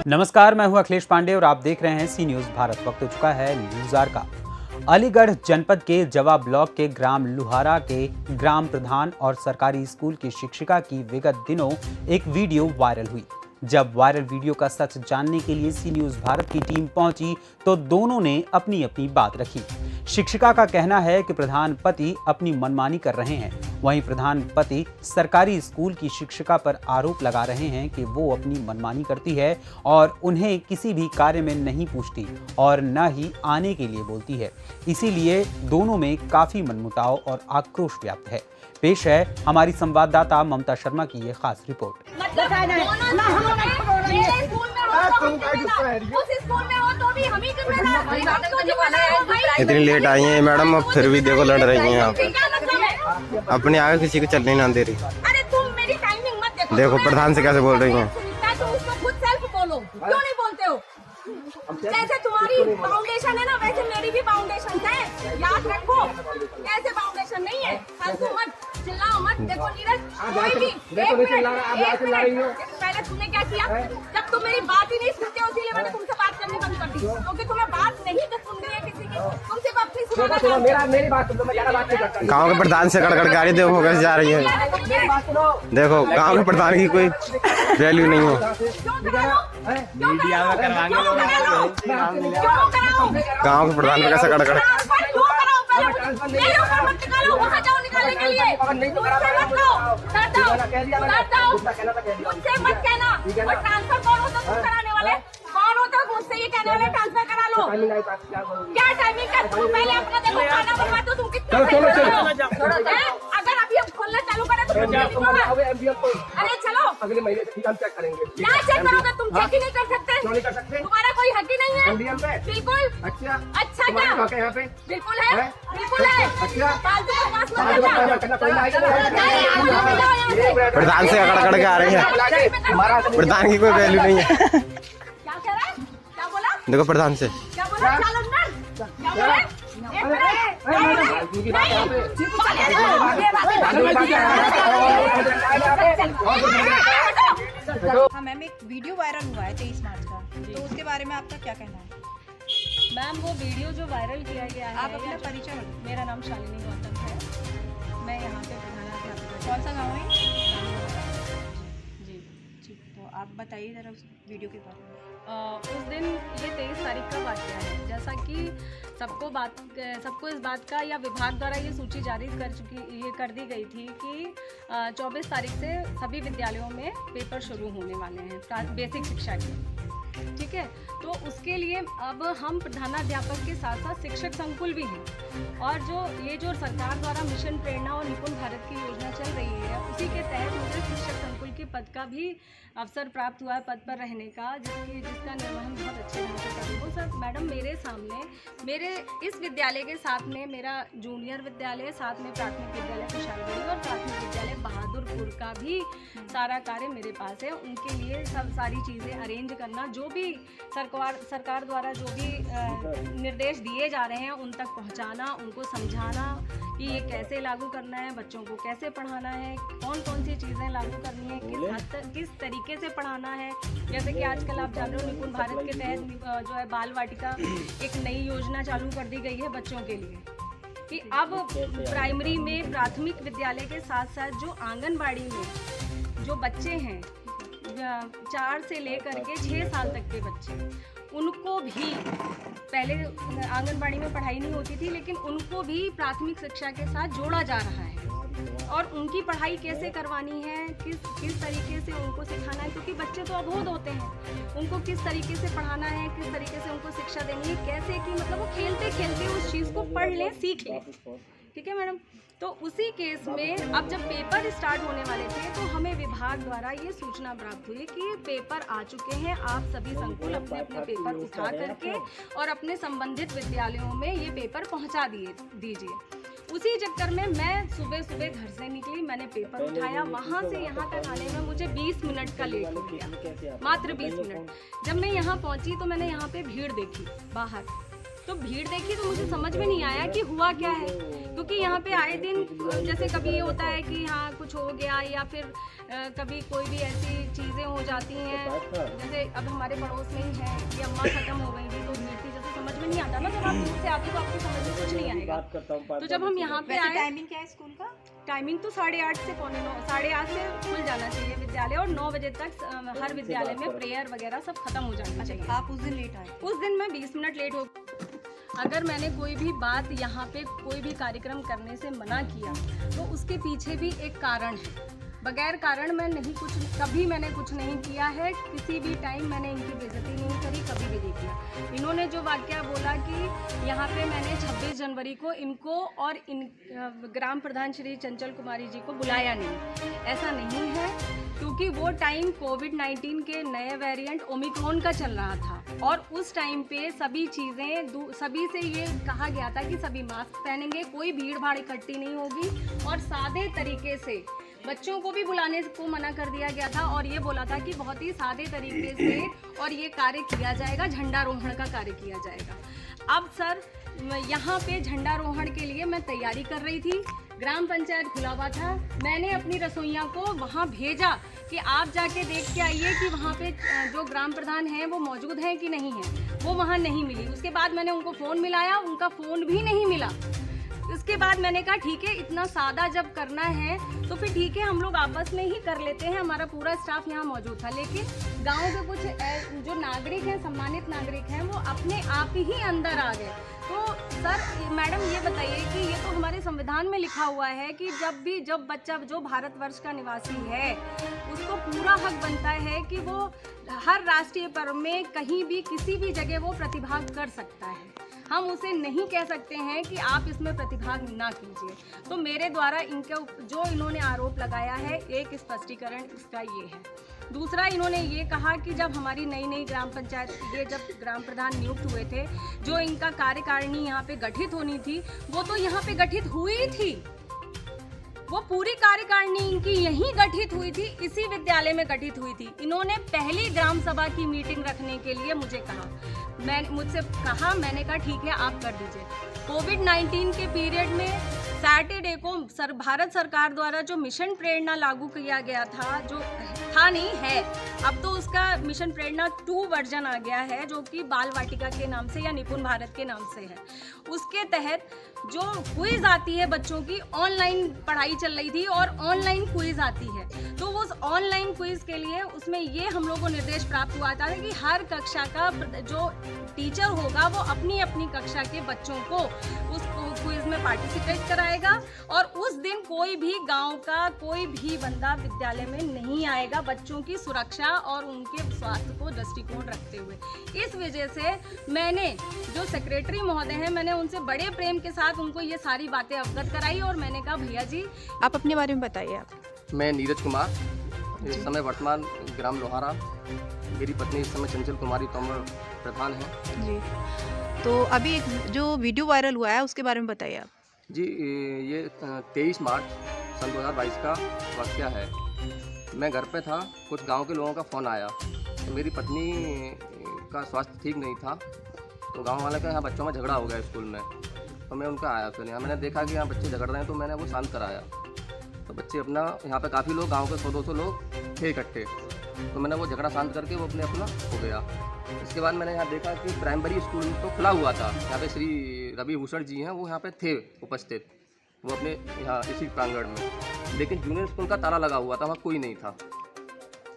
नमस्कार, मैं हूं अखिलेश पांडे और आप देख रहे हैं सी न्यूज भारत। वक्त हो चुका है न्यूज आवर का। अलीगढ़ जनपद के जवा ब्लॉक के ग्राम लुहारा के ग्राम प्रधान और सरकारी स्कूल की शिक्षिका की विगत दिनों एक वीडियो वायरल हुई। जब वायरल वीडियो का सच जानने के लिए सी न्यूज भारत की टीम पहुंची तो दोनों ने अपनी अपनी बात रखी। शिक्षिका का कहना है कि प्रधान पति अपनी मनमानी कर रहे हैं, वहीं प्रधान पति सरकारी स्कूल की शिक्षिका पर आरोप लगा रहे हैं कि वो अपनी मनमानी करती है और उन्हें किसी भी कार्य में नहीं पूछती और न ही आने के लिए बोलती है। इसीलिए दोनों में काफी मनमुटाव और आक्रोश व्याप्त है। पेश है हमारी संवाददाता ममता शर्मा की ये खास रिपोर्ट। इतनी लेट आई हैं मैडम, अब फिर भी देखो लड़ रही हैं आप। अपने आगे किसी को चलने ना दे रही। अरे तुम मेरी टाइमिंग मत देखो। देखो प्रधान से कैसे बोल रही हैं। तुम उसको खुद सेल्फ बोलो, क्यों नहीं बोलते हो? जैसे तुम्हारी फाउंडेशन है ना, वैसे मेरी भी फाउंडेशन है, याद रखो। ऐसे फाउंडेशन नहीं है। फालतू मत चिल्लाओ मत। देखो नीरज, कोई भी एक मिनट, पहले तुमने क्या किया? जब तुम मेरी बात ही नहीं सुनते हो, इसलिए मैंने तुमसे बात करनी बंद कर दी, क्योंकि तुम्हें बात नहीं सुननी है किसी की। तुम सिर्फ अपनी सुनो। मेरी बात सुनो, मैं ज्यादा बात नहीं करता। गाँव के प्रधान से कड़कड़ गाड़ी देखो कैसे जा रही है। देखो गाँव के प्रधान की कोई वैल्यू नहीं है। गाँव के प्रधान पे कैसे कड़कड़। मत कहना। और ट्रांसफर कौन होता है कराने वाले? कौन होता है मुझसे ये कहने वाले ट्रांसफर करा लो? क्या टाइमिंग का? तुम पहले अपना देखो, खाना बनवा दो। तुम कितना अगर अभी हम खोलना चालू करें तो अरे चलो अगले महीने से हम चेक करेंगे। क्या चेक करोगे? तुम चेक ही नहीं कर सकते। क्यों नहीं कर सकते? तुम्हारा कोई हक ही नहीं है। एमडीएम पे? बिल्कुल। अच्छा क्या? यहाँ पे बिल्कुल है, बिल्कुल है। अच्छा फालतू बकवास मत करना। प्रधान से कड़कड़ के आ रही है। प्रधान की कोई वैल्यू नहीं है। क्या कह रहा है? क्या बोला? देखो प्रधान से क्या बोला? चल अंदर। क्या बोला? हाँ मैम, एक वीडियो वायरल हुआ है 23 मार्च का, तो उसके बारे में आपका क्या कहना है? मैम वो वीडियो जो वायरल किया गया है, आप अपना परिचय बताइए। मेरा नाम शालिनी गौतम है। मैं यहाँ पे प्रधानाध्यापक। कौन सा गाँव है? जी ठीक, तो आप बताइए ज़रा उस वीडियो के बारे में। उस दिन ये 23 तारीख का वाक़या है। जैसा कि सबको इस बात का या विभाग द्वारा ये सूची जारी कर दी गई थी कि 24 तारीख से सभी विद्यालयों में पेपर शुरू होने वाले हैं बेसिक शिक्षा के। ठीक है, तो उसके लिए अब हम प्रधानाध्यापक के साथ साथ शिक्षक संकुल भी हैं, और जो सरकार द्वारा मिशन प्रेरणा और निपुण भारत की योजना चल रही है, उसी के तहत मुझे शिक्षक संकुल के पद का भी अवसर प्राप्त हुआ है, पद पर रहने का, जिसका निर्वहन बहुत अच्छे ढंग से कर रही हूँ। सर मैडम, मेरे सामने मेरे इस विद्यालय के साथ में मेरा जूनियर विद्यालय, साथ में प्राथमिक विद्यालय कुशालगढ़ी और प्राथमिक विद्यालय बहादुरपुर का भी सारा कार्य मेरे पास है। उनके लिए सब सारी चीज़ें अरेंज करना, जो भी सरकार द्वारा जो भी निर्देश दिए जा रहे हैं उन तक पहुंचाना, उनको समझाना कि ये कैसे लागू करना है, बच्चों को कैसे पढ़ाना है, कौन कौन सी चीज़ें लागू करनी है, किस तरीके से पढ़ाना है। जैसे कि आजकल आप जान रहे हो, निपुण भारत के तहत जो है बाल वाटिका एक नई योजना चालू कर दी गई है बच्चों के लिए, कि अब प्राइमरी में प्राथमिक विद्यालय के साथ साथ जो आंगनबाड़ी में जो बच्चे हैं 4 से लेकर के 6 साल तक के बच्चे, उनको भी पहले आंगनबाड़ी में पढ़ाई नहीं होती थी, लेकिन उनको भी प्राथमिक शिक्षा के साथ जोड़ा जा रहा है। और उनकी पढ़ाई कैसे करवानी है, किस तरीके से उनको सिखाना है, क्योंकि बच्चे तो अबोध होते हैं, उनको किस तरीके से पढ़ाना है, किस तरीके से उनको शिक्षा देनी है, कैसे कि मतलब वो खेलते खेलते उस चीज़ को पढ़ लें, सीख लें। ठीक है मैडम, तो उसी केस में अब जब पेपर स्टार्ट होने वाले थे तो हमें विभाग द्वारा ये सूचना प्राप्त हुई कि पेपर आ चुके हैं, आप सभी संकुल अपने अपने पेपर उठा करके और अपने संबंधित विद्यालयों में ये पेपर पहुंचा दीजिए। उसी चक्कर में मैं सुबह घर से निकली, मैंने पेपर उठाया, वहाँ से यहाँ तक आने में मुझे 20 मिनट का लेट हो गया, मात्र 20 मिनट। जब मैं यहाँ पहुँची तो मैंने यहाँ पे भीड़ देखी बाहर, तो भीड़ देखी तो मुझे समझ में नहीं आया कि हुआ क्या है, क्योंकि यहाँ पे आए दिन जैसे कभी ये होता है कि हाँ कुछ हो गया, या फिर कभी कोई भी ऐसी चीज़ें हो जाती हैं, जैसे अब हमारे पड़ोस में ही है कि अम्मा ख़त्म हो गई थी तो भीड़ थी, जैसे समझ में नहीं आता ना, जब आप दूर से आते तो आपको समझ में कुछ नहीं आएगा। तो जब हम यहाँ पे आए, टाइमिंग क्या है स्कूल का? टाइमिंग तो 8:30 से 9:45, 8:30 से खुल जाना चाहिए विद्यालय, और 9 बजे तक हर विद्यालय में प्रेयर वगैरह सब खत्म हो जाना चाहिए। आप उस दिन लेट आए? उस दिन मैं 20 मिनट लेट हो। अगर मैंने कोई भी बात यहाँ पे कोई भी कार्यक्रम करने से मना किया तो उसके पीछे भी एक कारण है। बगैर कारण मैं नहीं कुछ, कभी मैंने कुछ नहीं किया है, किसी भी टाइम मैंने इनकी बेइज्जती नहीं करी, कभी भी नहीं किया। इन्होंने जो वाकया बोला कि यहाँ पे मैंने 26 जनवरी को इनको और इन ग्राम प्रधान श्री चंचल कुमारी जी को बुलाया नहीं, ऐसा नहीं है, क्योंकि वो टाइम कोविड-19 के नए वेरिएंट ओमिक्रॉन का चल रहा था, और उस टाइम पे सभी चीज़ें सभी से ये कहा गया था कि सभी मास्क पहनेंगे, कोई भीड़ भाड़ इकट्ठी नहीं होगी, और सादे तरीके से बच्चों को भी बुलाने को मना कर दिया गया था, और ये बोला था कि बहुत ही सादे तरीके से और ये कार्य किया जाएगा, झंडारोहण का कार्य किया जाएगा। अब सर यहाँ पे झंडारोहण के लिए मैं तैयारी कर रही थी, ग्राम पंचायत खुला हुआ था, मैंने अपनी रसोइया को वहाँ भेजा कि आप जाके देख के आइए कि वहाँ पे जो ग्राम प्रधान हैं वो मौजूद हैं कि नहीं हैं। वो वहाँ नहीं मिली। उसके बाद मैंने उनको फ़ोन मिलाया, उनका फ़ोन भी नहीं मिला। उसके बाद मैंने कहा ठीक है, इतना सादा जब करना है तो फिर ठीक है, हम लोग आपस में ही कर लेते हैं, हमारा पूरा स्टाफ यहाँ मौजूद था। लेकिन गांव के कुछ जो नागरिक हैं, सम्मानित नागरिक हैं, वो अपने आप ही अंदर आ गए। तो सर मैडम ये बताइए कि ये तो हमारे संविधान में लिखा हुआ है कि जब बच्चा जो भारतवर्ष का निवासी है उसको पूरा हक बनता है कि वो हर राष्ट्रीय पर्व में कहीं भी किसी भी जगह वो प्रतिभाग कर सकता है। हम उसे नहीं कह सकते हैं कि आप इसमें प्रतिभाग ना कीजिए। तो मेरे द्वारा जो इन्होंने आरोप लगाया है, एक स्पष्टीकरण इसका ये है। दूसरा, इन्होंने ये कहा कि जब हमारी नई ग्राम पंचायत, ये जब ग्राम प्रधान नियुक्त हुए थे, जो इनका कार्यकारिणी यहाँ पे गठित होनी थी, वो तो यहाँ पे गठित हुई थी, वो पूरी कार्यकारिणी इनकी यहीं गठित हुई थी, इसी विद्यालय में गठित हुई थी। इन्होंने पहली ग्राम सभा की मीटिंग रखने के लिए मुझसे कहा, मैंने कहा ठीक है आप कर दीजिए। कोविड-19 के पीरियड में सैटरडे को भारत सरकार द्वारा जो मिशन प्रेरणा लागू किया गया था, जो था नहीं है, अब तो उसका मिशन प्रेरणा 2 वर्जन आ गया है, जो कि बाल वाटिका के नाम से या निपुण भारत के नाम से है। उसके तहत जो क्विज आती है बच्चों की, ऑनलाइन पढ़ाई चल रही थी और ऑनलाइन क्विज आती है, तो उस ऑनलाइन क्विज के लिए उसमें ये हम लोग को निर्देश प्राप्त हुआ था कि हर कक्षा का जो टीचर होगा वो अपनी अपनी कक्षा के बच्चों को उस क्विज में पार्टिसिपेट कराएगा, और उस दिन कोई भी गांव का कोई भी बंदा विद्यालय में नहीं आएगा, बच्चों की सुरक्षा और उनके स्वास्थ्य को दृष्टिकोण रखते हुए। इस वजह से मैंने जो सेक्रेटरी महोदय हैं, मैंने उनसे बड़े प्रेम के साथ उनको ये सारी बातें अवगत कराई, और मैंने कहा भैया जी आप अपने बारे में बताइए। मैं नीरज कुमार, इस समय वर्तमान ग्राम लोहारा, मेरी पत्नी इस समय चंचल कुमारी तोमर प्रधान है जी। तो अभी एक जो वीडियो वायरल हुआ है उसके बारे में बताइए आप। जी। ये 23 मार्च सन 2022 का वाक़या है। मैं घर पे था, कुछ गांव के लोगों का फ़ोन आया, तो मेरी पत्नी का स्वास्थ्य ठीक नहीं था, तो गांव वाले का यहाँ बच्चों में झगड़ा हो गया स्कूल में, तो मैं उनका आया। फिर यहाँ मैंने देखा कि यहाँ बच्चे झगड़ रहे हैं, तो मैंने वो शांत कराया। तो बच्चे अपना, यहाँ पे काफ़ी लोग, गांव के 100-200 लोग थे इकट्ठे, तो मैंने वो झगड़ा शांत करके वो अपना हो गया। इसके बाद मैंने यहाँ देखा कि प्राइमरी स्कूल तो खुला हुआ था, यहाँ पे श्री रवि भूषण जी हैं, वो यहाँ पे थे उपस्थित, वो अपने यहाँ इसी प्रांगण में, लेकिन जूनियर स्कूल का ताला लगा हुआ था, वहाँ कोई नहीं था।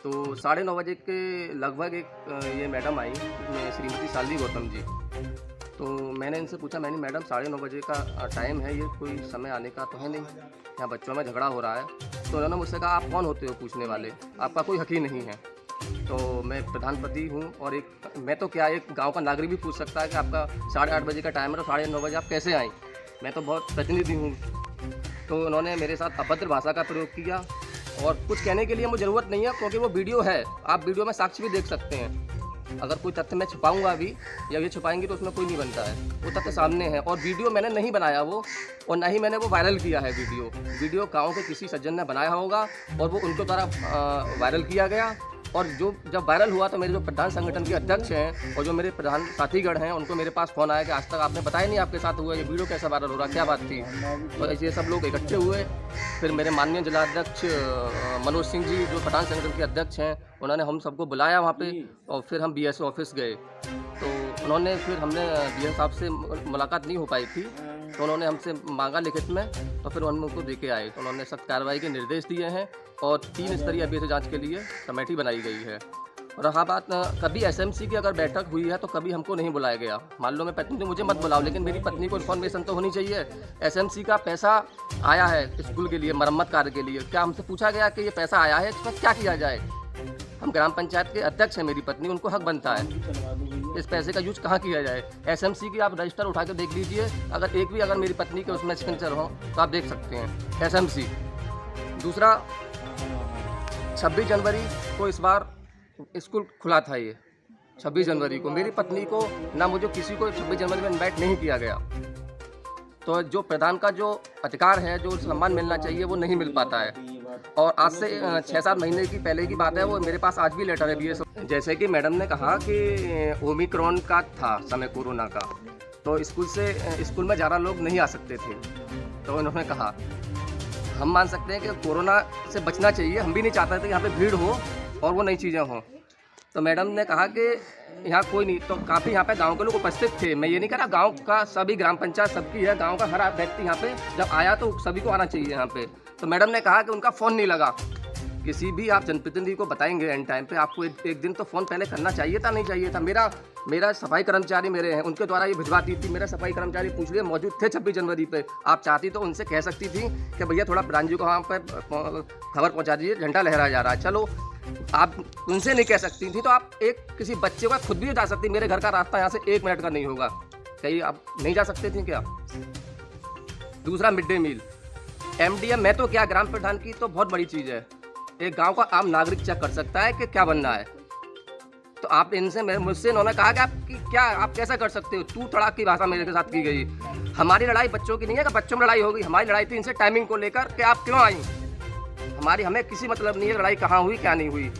तो 9:30 बजे के लगभग एक ये मैडम आई, श्रीमती शालिनी गौतम जी। तो मैंने इनसे पूछा, मैंने मैडम 9:30 बजे का टाइम है, ये कोई समय आने का तो है नहीं, यहाँ बच्चों में झगड़ा हो रहा है। तो उन्होंने मुझसे कहा आप कौन होते हो पूछने वाले, आपका कोई हक ही नहीं है। तो मैं प्रधानपति हूँ, और मैं तो क्या, एक गांव का नागरिक भी पूछ सकता है कि आपका 8:30 बजे का टाइम है, तो 9:30 बजे आप कैसे आए, मैं तो बहुत प्रतिनिधि हूँ। तो उन्होंने मेरे साथ अभद्र भाषा का प्रयोग किया, और कुछ कहने के लिए मुझे ज़रूरत नहीं है, क्योंकि वो वीडियो है, आप वीडियो में साक्ष्य भी देख सकते हैं। अगर कोई तथ्य मैं छुपाऊंगा भी या ये छुपाएंगे तो उसमें कोई नहीं बनता है, वो तथ्य सामने है। और वीडियो मैंने नहीं बनाया वो, और ना ही मैंने वो वायरल किया है। वीडियो गांव के किसी सज्जन ने बनाया होगा और वो उनके द्वारा वायरल किया गया, और जो जब वायरल हुआ तो मेरे जो प्रधान संगठन के अध्यक्ष हैं और जो मेरे प्रधान साथीगण हैं उनको मेरे पास फ़ोन आया कि आज तक आपने बताया नहीं आपके साथ हुआ, ये वीडियो कैसा वायरल हो रहा, क्या बात थी। और ऐसे सब लोग इकट्ठे हुए। फिर मेरे माननीय जिलाध्यक्ष मनोज सिंह जी जो प्रधान संगठन के अध्यक्ष हैं, उन्होंने हम सबको बुलाया वहाँ पे और फिर हम BSO ऑफिस गए। तो उन्होंने फिर हमने BS साहब से मुलाकात नहीं हो पाई थी, तो उन्होंने हमसे मांगा लिखित में, तो फिर हम उनको देके आए। तो उन्होंने सख्त कार्रवाई के निर्देश दिए हैं और 3 स्तरीय अभियोजन जांच के लिए कमेटी बनाई गई है। और रहा बात कभी SMC की अगर बैठक हुई है तो कभी हमको नहीं बुलाया गया। मान लो मैं पत्नी तो मुझे मत बुलाओ, लेकिन मेरी पत्नी को इन्फॉर्मेशन तो होनी चाहिए। SMC का पैसा आया है स्कूल के लिए, मरम्मत कार्य के लिए, क्या हमसे पूछा गया कि ये पैसा आया है, इसका क्या किया जाए? हम ग्राम पंचायत के अध्यक्ष हैं, मेरी पत्नी, उनको हक बनता है इस पैसे का यूज कहाँ किया जाए। SMC की आप रजिस्टर उठा के देख लीजिए, अगर एक भी अगर मेरी पत्नी के उसमें सिग्नेचर हो तो आप देख सकते हैं SMC। दूसरा, 26 जनवरी को इस बार स्कूल खुला था। ये 26 जनवरी को मेरी पत्नी को ना मुझे किसी को 26 जनवरी में इन्वाइट नहीं किया गया। तो जो प्रधान का जो अधिकार है, जो सम्मान मिलना चाहिए, वो नहीं मिल पाता है। और आज से 6-7 महीने की पहले की बात है, वो मेरे पास आज भी लेटर है BS। जैसे कि मैडम ने कहा कि ओमिक्रॉन का था समय कोरोना का, तो स्कूल में ज़्यादा लोग नहीं आ सकते थे। तो उन्होंने कहा हम मान सकते हैं कि कोरोना से बचना चाहिए, हम भी नहीं चाहते थे कि यहाँ पे भीड़ हो और वो नई चीज़ें हों। तो मैडम ने कहा कि यहाँ कोई नहीं, तो काफ़ी यहाँ पे गांव के लोग उपस्थित थे। मैं ये नहीं कह रहा गांव का सभी, ग्राम पंचायत सबकी है, गांव का हर व्यक्ति यहाँ पे जब आया तो सभी को आना चाहिए यहाँ पे। तो मैडम ने कहा कि उनका फ़ोन नहीं लगा। किसी भी आप जनप्रतिनिधि को बताएंगे एंड टाइम पे, आपको एक दिन तो फ़ोन पहले करना चाहिए था, नहीं चाहिए था। मेरा सफाई कर्मचारी मेरे हैं, उनके द्वारा ये भिजवाती थी। मेरा सफाई कर्मचारी पूछ लिए मौजूद थे 26 जनवरी पे। आप चाहती तो उनसे कह सकती थी कि भैया थोड़ा प्रधान जी को वहाँ पर खबर पहुँचा दीजिए, झंडा लहराया जा रहा है। चलो आप उनसे नहीं कह सकती थी तो आप किसी बच्चे को खुद भी जा सकती। मेरे घर का रास्ता यहाँ से 1 मिनट का नहीं होगा, कहीं आप नहीं जा सकते थे क्या? दूसरा, मिड डे मील MDM, मैं तो क्या, ग्राम प्रधान की तो बहुत बड़ी चीज़ है। एक गांव का आम नागरिक चेक कर सकता है कि क्या बनना है। तो आप मुझसे इन्होंने कहा कि आप कैसा कर सकते हो? तू तड़ाक की भाषा मेरे के साथ की गई। हमारी लड़ाई बच्चों की नहीं है कि बच्चों में लड़ाई होगी, हमारी लड़ाई थी इनसे टाइमिंग को लेकर कि आप क्यों आई। हमें किसी मतलब नहीं है लड़ाई कहाँ हुई क्या नहीं हुई,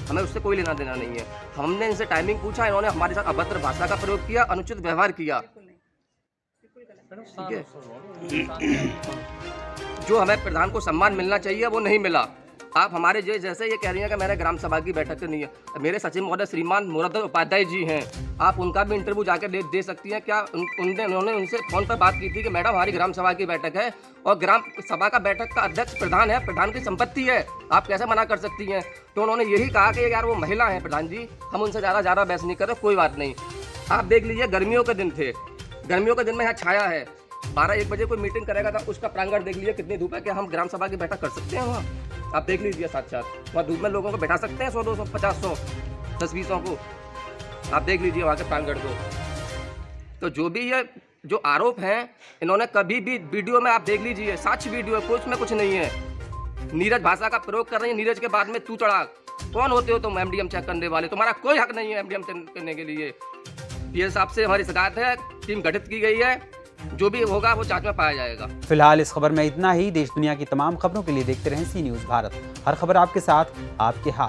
हमें उससे कोई लेना देना नहीं है। हमने इनसे टाइमिंग पूछा, इन्होंने हमारे साथ अभद्र भाषा का प्रयोग किया, अनुचित व्यवहार किया। ठीक है, जो हमें प्रधान को सम्मान मिलना चाहिए वो नहीं मिला। आप हमारे जैसे ये कह रही हैं कि मैंने ग्राम सभा की बैठक नहीं है। मेरे सचिव महोदय श्रीमान मुरद्दर उपाध्याय जी हैं, आप उनका भी इंटरव्यू जाकर दे सकती हैं। क्या उन्होंने उनसे फ़ोन पर बात की थी कि मैडम हमारी ग्राम सभा की बैठक है और ग्राम सभा का बैठक का अध्यक्ष प्रधान है, प्रधान की संपत्ति है, आप कैसे मना कर सकती हैं? तो उन्होंने यही कहा कि यार वो महिला हैं प्रधान जी, हम उनसे ज़्यादा बहस नहीं कर रहे, कोई बात नहीं। आप देख लीजिए, गर्मियों के दिन थे, गर्मियों के दिन में यहाँ छाया है, 12-1 बजे कोई मीटिंग करेगा तो उसका प्रांगण देख लीजिए कितनी धूप है। क्या हम ग्राम सभा की बैठक कर सकते हैं वहाँ? आप देख लीजिए साथ वहाँ धूप में लोगों को बैठा सकते हैं 100-200, 50-100, 10-20 को? आप देख लीजिए वहाँ के प्रांगण को। तो जो भी ये जो आरोप हैं, इन्होंने कभी भी वीडियो में आप देख लीजिए, साक्ष्य वीडियो है, कुछ में कुछ नहीं है। नीरज भाषा का प्रयोग कर रही है, नीरज के बाद में तू तड़ाक। कौन होते हो तुम MDM चेक करने वाले? तुम्हारा कोई हक नहीं है MDM चेक करने के लिए। PS साहब से हमारी शिकायत है, टीम गठित की गई है, जो भी होगा वो जांच में पाया जाएगा। फिलहाल इस खबर में इतना ही। देश दुनिया की तमाम खबरों के लिए देखते रहें सी न्यूज़ भारत। हर खबर आपके साथ, आपके हाथ।